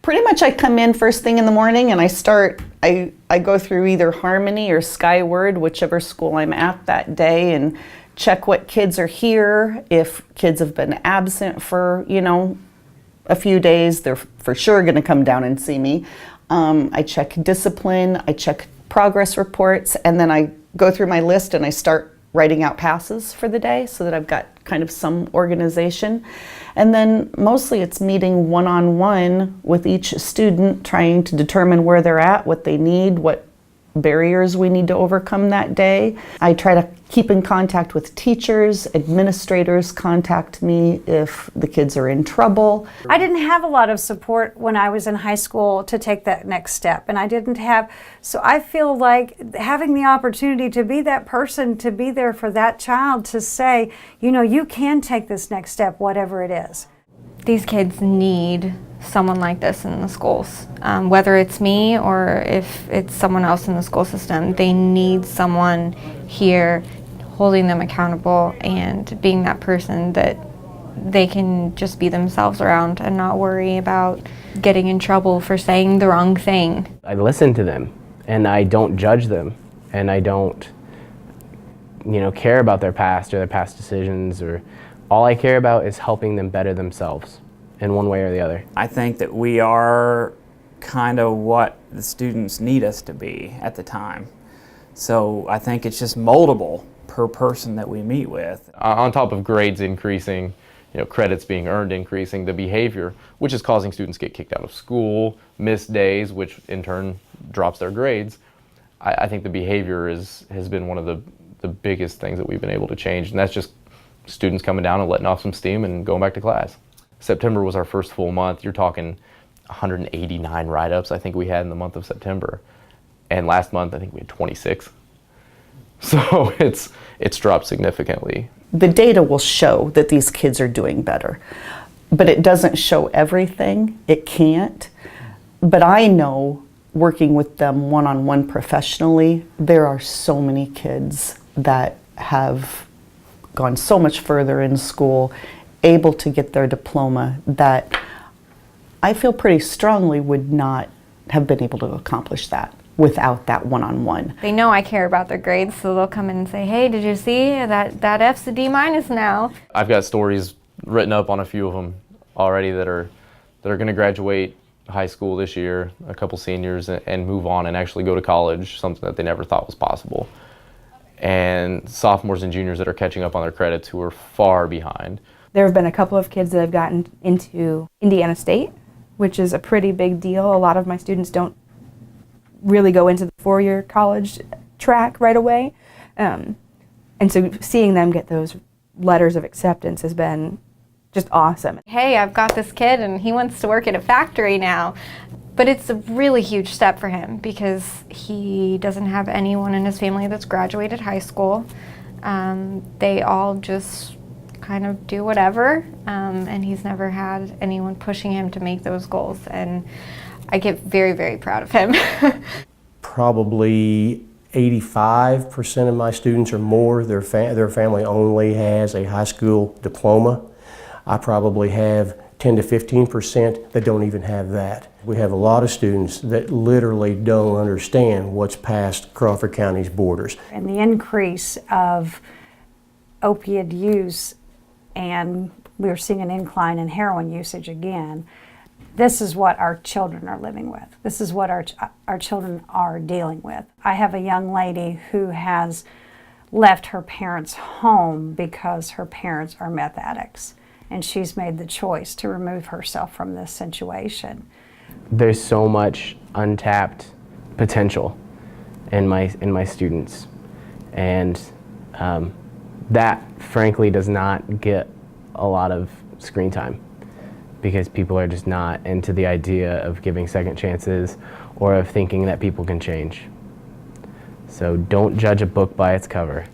Pretty much I come in first thing in the morning and I go through either Harmony or Skyward, whichever school I'm at that day, and check what kids are here. If kids have been absent for, a few days, they're for sure going to come down and see me. I check discipline, I check progress reports, and then I go through my list and I start writing out passes for the day so that I've got kind of some organization. And then mostly it's meeting one-on-one with each student, trying to determine where they're at, what they need, what barriers we need to overcome that day. I try to keep in contact with teachers, administrators contact me if the kids are in trouble. I didn't have a lot of support when I was in high school to take that next step, and I didn't have, so I feel like having the opportunity to be that person, to be there for that child, to say, you can take this next step, whatever it is. These kids need someone like this in the schools. Whether it's me or if it's someone else in the school system, they need someone here holding them accountable and being that person that they can just be themselves around and not worry about getting in trouble for saying the wrong thing. I listen to them and I don't judge them and I don't care about their past or their past decisions, or all I care about is helping them better themselves in one way or the other. I think that we are kind of what the students need us to be at the time. So I think it's just moldable per person that we meet with. On top of grades increasing, credits being earned increasing, the behavior, which is causing students to get kicked out of school, miss days, which in turn drops their grades. I think the behavior has been one of the biggest things that we've been able to change, and that's just students coming down and letting off some steam and going back to class. September was our first full month. You're talking 189 write-ups I think we had in the month of September. And last month I think we had 26. So it's dropped significantly. The data will show that these kids are doing better, but it doesn't show everything. It can't. But I know, working with them one-on-one professionally, there are so many kids that have gone so much further in school, able to get their diploma, that I feel pretty strongly would not have been able to accomplish that without that one-on-one. They know I care about their grades, so they'll come in and say, hey, did you see that F's a D- now? I've got stories written up on a few of them already that are going to graduate high school this year, a couple seniors, and move on and actually go to college, something that they never thought was possible. And sophomores and juniors that are catching up on their credits who are far behind. There have been a couple of kids that have gotten into Indiana State, which is a pretty big deal. A lot of my students don't really go into the four-year college track right away. And so seeing them get those letters of acceptance has been just awesome. Hey, I've got this kid and he wants to work at a factory now. But it's a really huge step for him because he doesn't have anyone in his family that's graduated high school. They all just kind of do whatever, and he's never had anyone pushing him to make those goals, and I get very, very proud of him. Probably 85% of my students or more, their family only has a high school diploma. I probably have 10 to 15% that don't even have that. We have a lot of students that literally don't understand what's past Crawford County's borders. And the increase of opioid use, and we're seeing an incline in heroin usage again. This is what our children are living with. This is what our children are dealing with. I have a young lady who has left her parents' home because her parents are meth addicts, and she's made the choice to remove herself from this situation. There's so much untapped potential in my students, and that frankly does not get a lot of screen time because people are just not into the idea of giving second chances or of thinking that people can change. So don't judge a book by its cover.